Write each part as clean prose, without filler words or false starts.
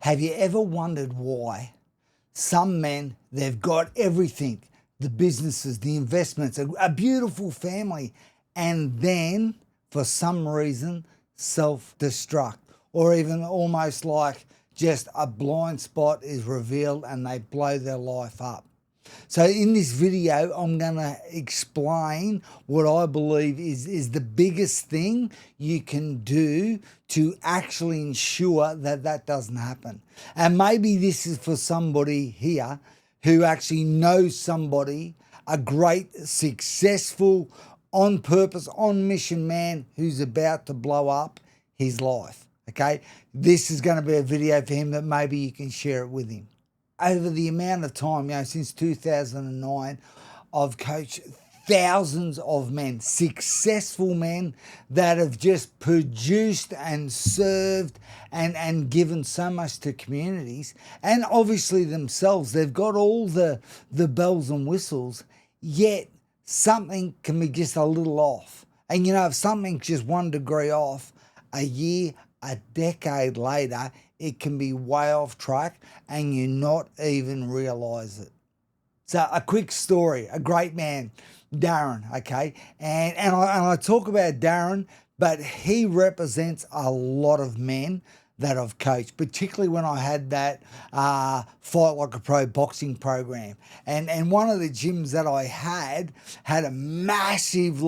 Have you ever wondered why some men, they've got everything, the businesses, the investments, a beautiful family, and then for some reason self-destruct, or even almost like just a blind spot is revealed and they blow their life up? So in this video, I'm going to explain what I believe is the biggest thing you can do to actually ensure that that doesn't happen. And maybe this is for somebody here who actually knows somebody, a great, successful, on purpose, on mission man who's about to blow up his life. Okay, this is going to be a video for him that maybe you can share it with him. Over the amount of time, since 2009, I've coached thousands of men, successful men that have just produced and served and given so much to communities. And obviously themselves, they've got all the bells and whistles, yet something can be just a little off. And if something's just 1 degree off, a year, a decade later, it can be way off track and you not even realize it. So a quick story, a great man, Darren, okay? And I talk about Darren, but he represents a lot of men that I've coached, particularly when I had that Fight Like a Pro boxing program. And one of the gyms that I had a massive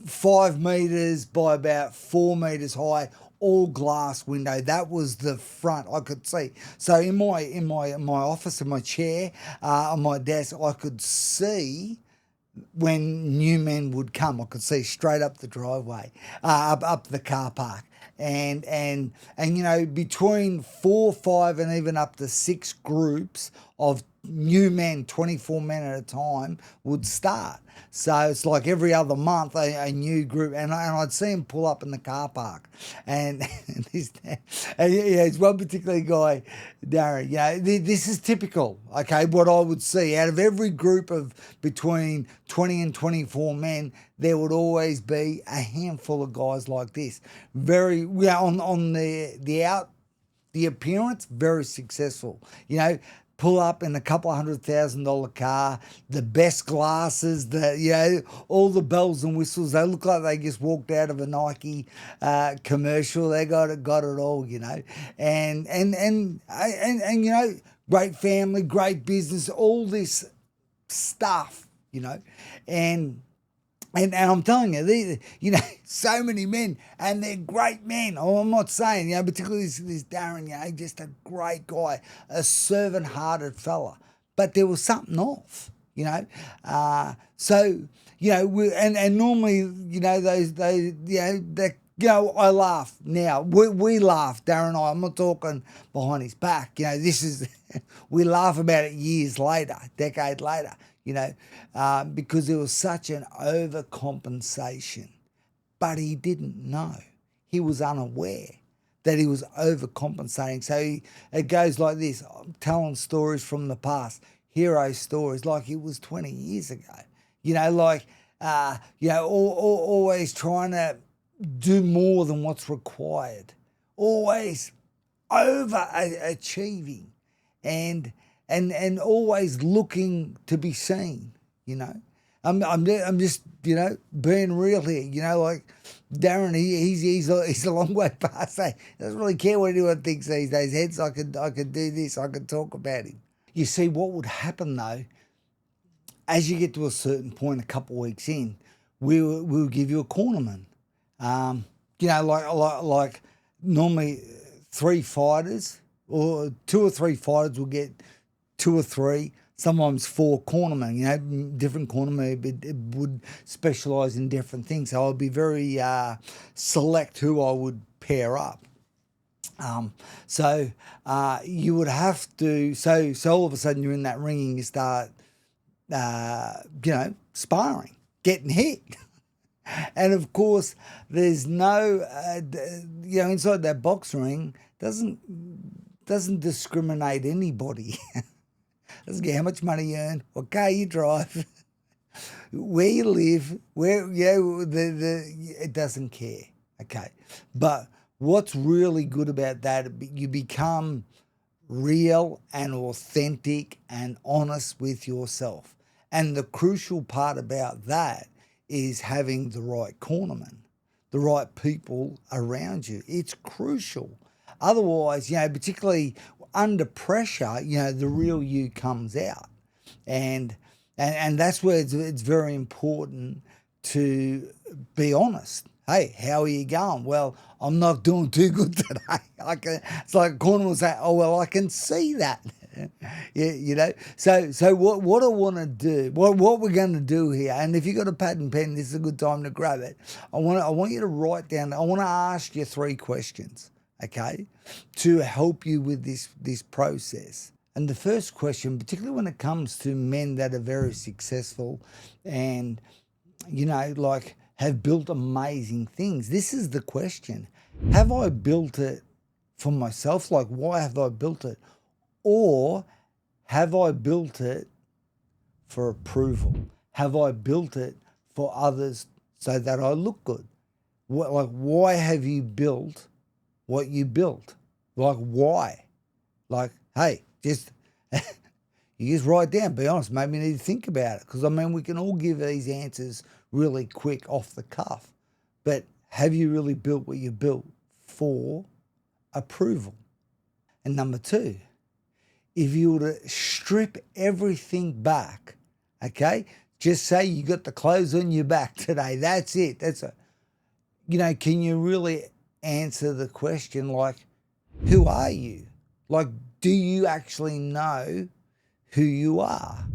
5 meters by about 4 meters high, all glass window. That was the front I could see. So in my office, in my chair, on my desk, I could see when new men would come. I could see straight up the driveway, up the car park. And between 4, 5 and even up to 6 groups of new men, 24 men at a time, would start. So it's like every other month a new group, and I'd see him pull up in the car park, and it's one particular guy, Darren. This is typical. Okay, what I would see out of every group of between 20 and 24 men, there would always be a handful of guys like this. Very on the appearance, very successful. Pull up in a couple of $100,000 car, the best glasses, all the bells and whistles. They look like they just walked out of a Nike commercial. They got it all, and great family, great business, all this stuff, And I'm telling you, so many men, and they're great men. Oh, I'm not saying, particularly this Darren, just a great guy, a servant-hearted fella. But there was something off, and normally, I laugh now. We laugh, Darren and I. I'm not talking behind his back. We laugh about it years later, decade later. Because there was such an overcompensation. But he didn't know. He was unaware that he was overcompensating. So it goes like this. I'm telling stories from the past, hero stories like it was 20 years ago. Always trying to do more than what's required. Always overachieving. And always looking to be seen, I'm just being real here, like Darren. He's a long way past. He doesn't really care what anyone thinks these days. Hence, I could do this. I could talk about him. You see, what would happen though, as you get to a certain point, a couple of weeks in, we'll give you a cornerman. Like normally 3 fighters or 2 or 3 fighters will get 2 or 3, sometimes 4 cornermen. Different cornermen would specialise in different things. So I'd be very select who I would pair up. You would have to. So all of a sudden you're in that ring and you start, sparring, getting hit. And of course, there's no, inside that box ring doesn't discriminate anybody. Doesn't care how much money you earn, what car you drive, where you live, it doesn't care. Okay, but what's really good about that, you become real and authentic and honest with yourself. And the crucial part about that is having the right cornerman, the right people around you. It's crucial. Otherwise, particularly under pressure, the real you comes out. And that's where it's very important to be honest. Hey, how are you going? Well, I'm not doing too good today. It's like Corner will say, oh, well, I can see that. Yeah. So what I want to do, what we're going to do here, and if you've got a pad and pen, this is a good time to grab it. I want you to write down, I want to ask you 3 questions, okay, to help you with this process. And the first question, particularly when it comes to men that are very successful and, have built amazing things, this is the question. Have I built it for myself? Like, why have I built it? Or have I built it for approval? Have I built it for others so that I look good? Why have you built what you built? Like, why? Like, hey, you just write down, be honest, maybe you need to think about it. Because, we can all give these answers really quick off the cuff. But have you really built what you built for approval? And number 2, if you were to strip everything back, okay, just say you got the clothes on your back today, that's it. Can you really answer the question, like, who are you? Like, do you actually know who you are?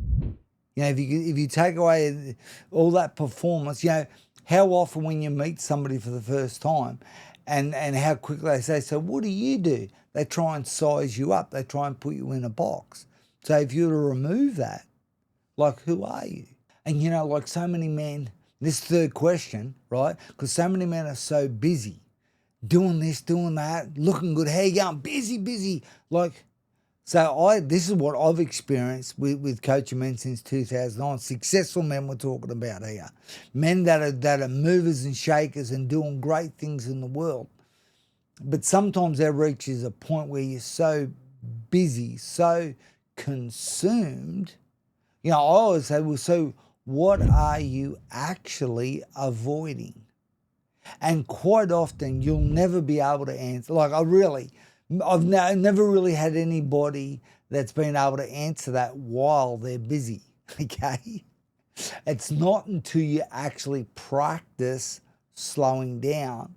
If you take away all that performance, how often when you meet somebody for the first time and how quickly they say, so what do? They try and size you up. They try and put you in a box. So if you were to remove that, like, who are you? And, like so many men, this third question, right? Because so many men are so busy doing this, doing that, looking good. How you going? Busy. This is what I've experienced with coaching men since 2009. Successful men we're talking about here. Men that are movers and shakers and doing great things in the world. But sometimes there reaches a point where you're so busy, so consumed. I always say, well, so what are you actually avoiding? And quite often you'll never be able to answer. I've never really had anybody that's been able to answer that while they're busy, okay? It's not until you actually practice slowing down,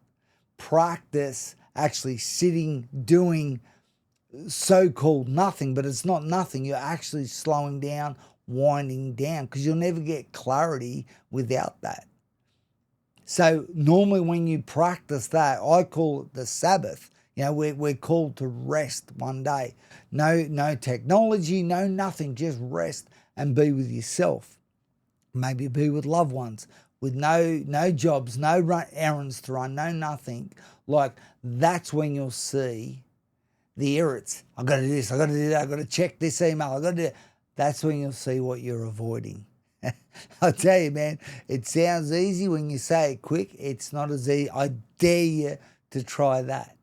practice actually sitting, doing so-called nothing, but it's not nothing. You're actually slowing down, winding down, because you'll never get clarity without that. So normally when you practice that, I call it the Sabbath. We're called to rest one day. No technology, no nothing, just rest and be with yourself. Maybe be with loved ones, with no jobs, no errands to run, no nothing. Like, that's when you'll see the irrits. I've got to do this, I've got to do that, I've got to check this email, I've got to do that. That's when you'll see what you're avoiding. I'll tell you, man, it sounds easy when you say it quick. It's not as easy. I dare you to try that.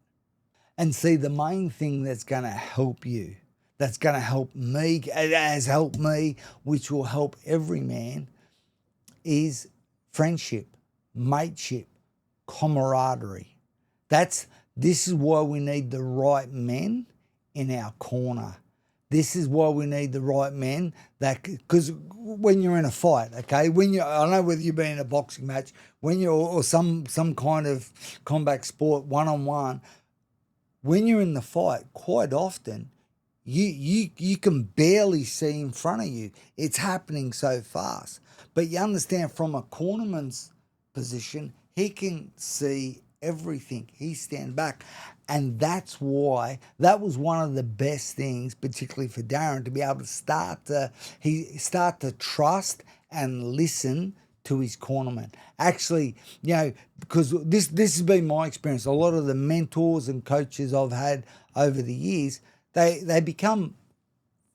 And see, the main thing that's going to help you, that's going to help me, it has helped me, which will help every man, is friendship, mateship, camaraderie. This is why we need the right men in our corner. This is why we need the right men, because when you're in a fight, okay, I don't know whether you've been in a boxing match, or some kind of combat sport, one-on-one, when you're in the fight, quite often you can barely see in front of you. It's happening so fast. But you understand, from a cornerman's position, he can see everything. He stand back. And that's why that was one of the best things, particularly for Darren, to be able to start to trust and listen to his cornerman. Actually, because this has been my experience. A lot of the mentors and coaches I've had over the years, they become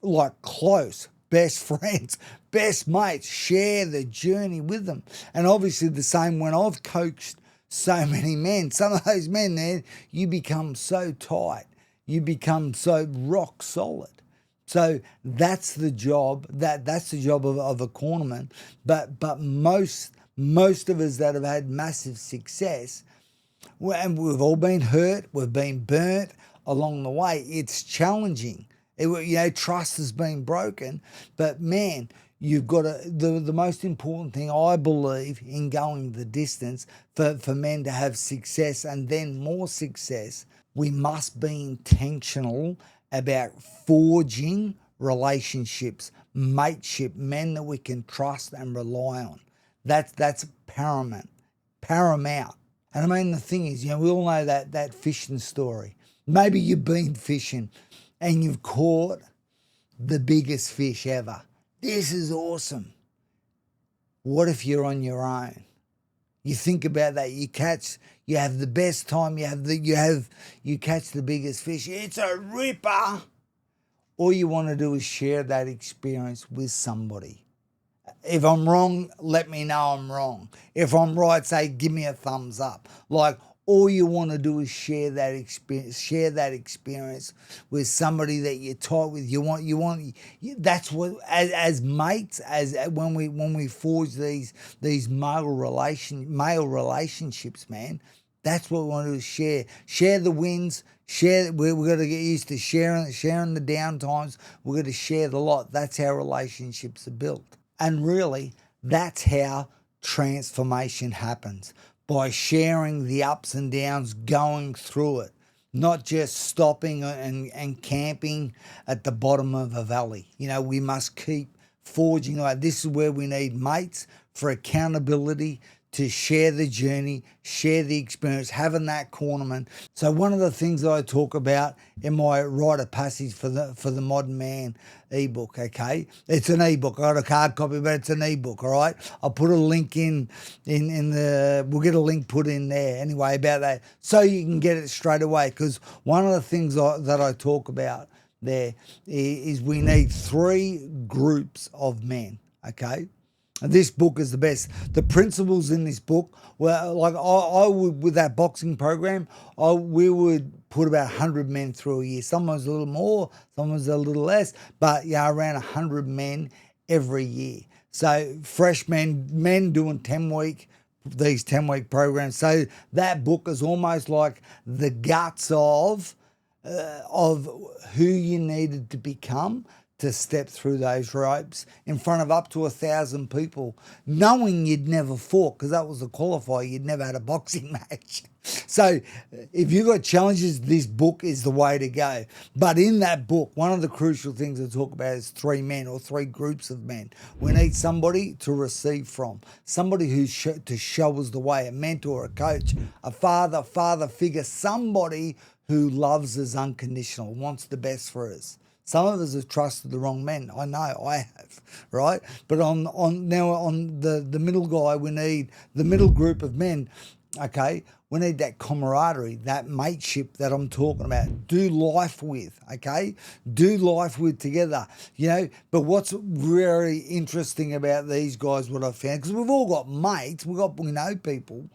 like close, best friends, best mates, share the journey with them. And obviously the same when I've coached so many men. Some of those men there, you become so tight. You become so rock solid. So that's the job. That's the job of a cornerman. But most of us that have had massive success, and we've all been hurt, we've been burnt along the way. It's challenging. Trust has been broken. But man, you've got to, the most important thing I believe in going the distance for men to have success and then more success, we must be intentional about forging relationships, mateship, men that we can trust and rely on. That's paramount. And I mean, the thing is, we all know that fishing story. Maybe you've been fishing and you've caught the biggest fish ever. This is awesome. What if you're on your own? You think about that. You have the best time. You catch the biggest fish. It's a ripper. All you want to do is share that experience with somebody. If I'm wrong, let me know I'm wrong. If I'm right, say, give me a thumbs up. Like, all you want to do is share that experience with somebody that you're tight with. That's what, as mates, as when we forge these male relationships, man. That's what we want to do, is share the wins. We're going to get used to sharing the down times. We're going to share the lot. That's how relationships are built. And really, that's how transformation happens, by sharing the ups and downs, going through it, not just stopping and camping at the bottom of a valley. We must keep forging. This is where we need mates for accountability, to share the journey, share the experience, having that cornerman. So one of the things that I talk about in my rite of passage for the Modern Man ebook, okay? It's an ebook. I got a hard copy, but it's an ebook, all right? I'll put a link in we'll get a link put in there anyway about that, so you can get it straight away. Because one of the things that I talk about there is we need 3 groups of men, okay? This book is the best. The principles in this book, well, like I would, with that boxing program, we would put about 100 men through a year. Sometimes a little more, sometimes a little less, but around 100 men every year. So fresh men doing 10-week programs. So that book is almost like the guts of who you needed to become to step through those ropes in front of up to 1,000 people, knowing you'd never fought, because that was the qualifier. You'd never had a boxing match. So if you've got challenges, this book is the way to go. But in that book, one of the crucial things I talk about is 3 men or 3 groups of men. We need somebody to receive from, somebody to show us the way, a mentor, a coach, a father figure, somebody who loves us unconditional, wants the best for us. Some of us have trusted the wrong men. I know, I have, right? But on the middle guy, we need the middle group of men, okay? We need that camaraderie, that mateship that I'm talking about. Do life with, okay? Do life with together, But what's very interesting about these guys, what I've found, because we've all got mates, we know people,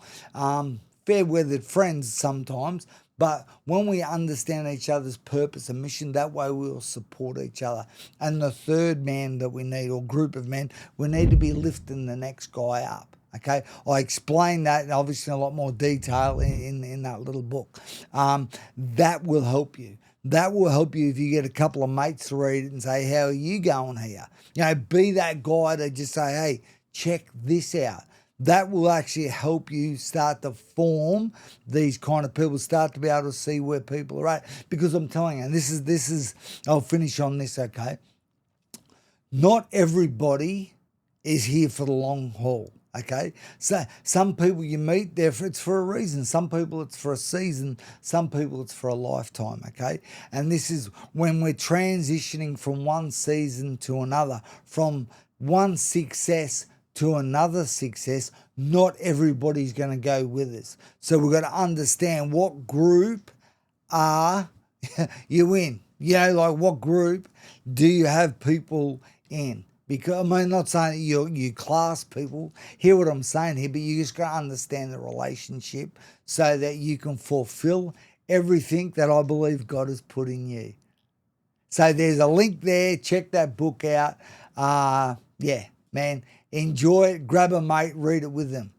fair-weathered friends sometimes, but when we understand each other's purpose and mission, that way we'll support each other. And the third man that we need, or group of men, we need to be lifting the next guy up. Okay, I explain that obviously in a lot more detail in that little book. That will help you. That will help you if you get a couple of mates to read it and say, how are you going here? Be that guy to just say, hey, check this out. That will actually help you start to form these kind of people, start to be able to see where people are at. Because I'm telling you, and this is, I'll finish on this, okay? Not everybody is here for the long haul, okay? So some people you meet, it's for a reason. Some people it's for a season. Some people it's for a lifetime, okay? And this is when we're transitioning from one season to another, from one success to another success. Not everybody's going to go with us. So we've got to understand what group are you in. Like what group do you have people in? Because I'm not saying that you class people. Hear what I'm saying here, but you just got to understand the relationship so that you can fulfill everything that I believe God has put in you. So there's a link there. Check that book out. Yeah, man, enjoy it. Grab a mate, read it with them.